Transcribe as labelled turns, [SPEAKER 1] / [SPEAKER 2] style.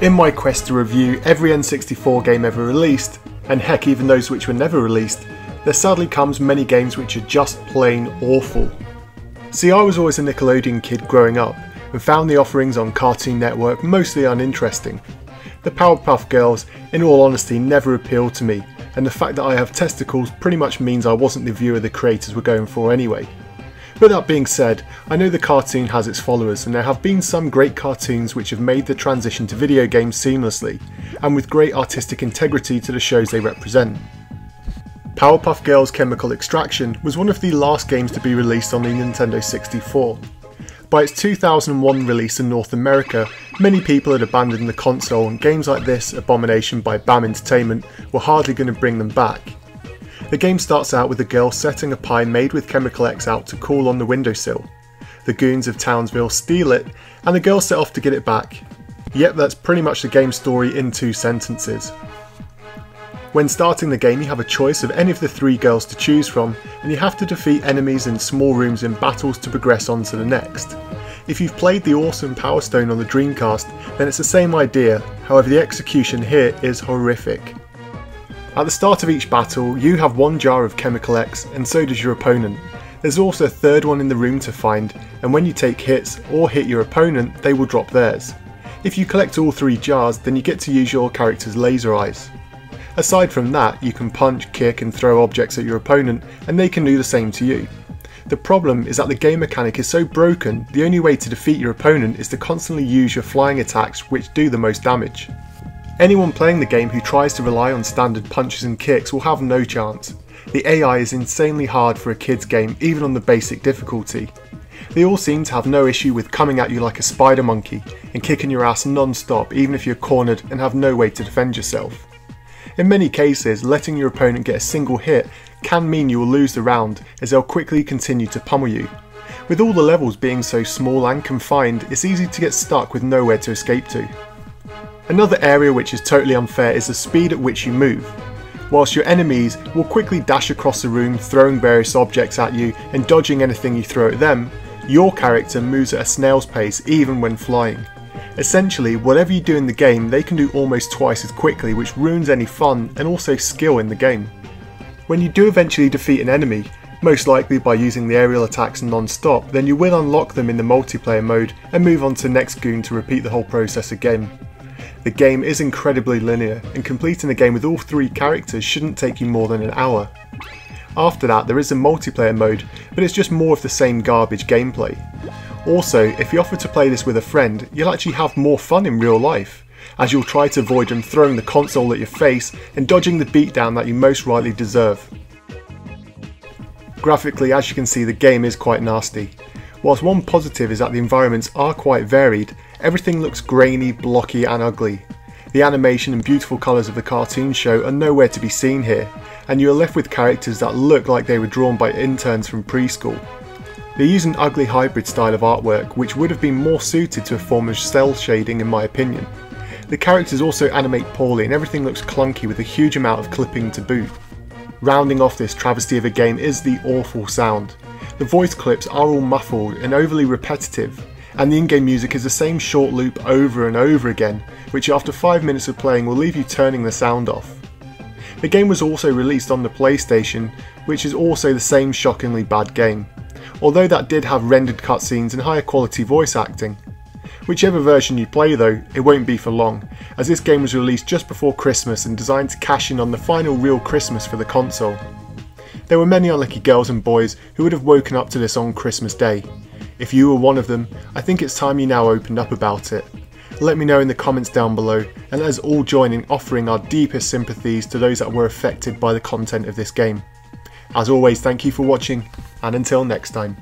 [SPEAKER 1] In my quest to review every N64 game ever released, and heck even those which were never released, there sadly comes many games which are just plain awful. See, I was always a Nickelodeon kid growing up, and found the offerings on Cartoon Network mostly uninteresting. The Powerpuff Girls, in all honesty, never appealed to me, and the fact that I have testicles pretty much means I wasn't the viewer the creators were going for anyway. But that being said, I know the cartoon has its followers, and there have been some great cartoons which have made the transition to video games seamlessly, and with great artistic integrity to the shows they represent. Powerpuff Girls Chemical Xtraction was one of the last games to be released on the Nintendo 64. By its 2001 release in North America, many people had abandoned the console, and games like this abomination by BAM Entertainment were hardly going to bring them back. The game starts out with a girl setting a pie made with Chemical X out to cool on the windowsill. The goons of Townsville steal it, and the girl set off to get it back. Yep, that's pretty much the game story in 2 sentences. When starting the game, you have a choice of any of the 3 girls to choose from, and you have to defeat enemies in small rooms in battles to progress on to the next. If you've played the awesome Power Stone on the Dreamcast, then it's the same idea, however the execution here is horrific. At the start of each battle, you have 1 jar of Chemical X, and so does your opponent. There's also a 3rd one in the room to find, and when you take hits or hit your opponent, they will drop theirs. If you collect all 3 jars, then you get to use your character's laser eyes. Aside from that, you can punch, kick and throw objects at your opponent, and they can do the same to you. The problem is that the game mechanic is so broken, the only way to defeat your opponent is to constantly use your flying attacks which do the most damage. Anyone playing the game who tries to rely on standard punches and kicks will have no chance. The AI is insanely hard for a kid's game, even on the basic difficulty. They all seem to have no issue with coming at you like a spider monkey and kicking your ass non-stop even if you're cornered and have no way to defend yourself. In many cases, letting your opponent get a single hit can mean you will lose the round, as they'll quickly continue to pummel you. With all the levels being so small and confined, it's easy to get stuck with nowhere to escape to. Another area which is totally unfair is the speed at which you move. Whilst your enemies will quickly dash across the room, throwing various objects at you and dodging anything you throw at them, your character moves at a snail's pace even when flying. Essentially, whatever you do in the game, they can do almost twice as quickly, which ruins any fun and also skill in the game. When you do eventually defeat an enemy, most likely by using the aerial attacks non-stop, then you will unlock them in the multiplayer mode and move on to the next goon to repeat the whole process again. The game is incredibly linear, and completing the game with all 3 characters shouldn't take you more than an hour. After that, there is a multiplayer mode, but it's just more of the same garbage gameplay. Also, if you offer to play this with a friend, you'll actually have more fun in real life, as you'll try to avoid them throwing the console at your face and dodging the beatdown that you most rightly deserve. Graphically, as you can see, the game is quite nasty. Whilst one positive is that the environments are quite varied, everything looks grainy, blocky and ugly. The animation and beautiful colours of the cartoon show are nowhere to be seen here, and you are left with characters that look like they were drawn by interns from preschool. They use an ugly hybrid style of artwork which would have been more suited to a form of cel shading in my opinion. The characters also animate poorly and everything looks clunky with a huge amount of clipping to boot. Rounding off this travesty of a game is the awful sound. The voice clips are all muffled and overly repetitive, and the in-game music is the same short loop over and over again, which after 5 minutes of playing will leave you turning the sound off. The game was also released on the PlayStation, which is also the same shockingly bad game, although that did have rendered cutscenes and higher quality voice acting. Whichever version you play though, it won't be for long, as this game was released just before Christmas and designed to cash in on the final real Christmas for the console. There were many unlucky girls and boys who would have woken up to this on Christmas Day. If you were one of them, I think it's time you now opened up about it. Let me know in the comments down below, and let us all join in offering our deepest sympathies to those that were affected by the content of this game. As always, thank you for watching, and until next time.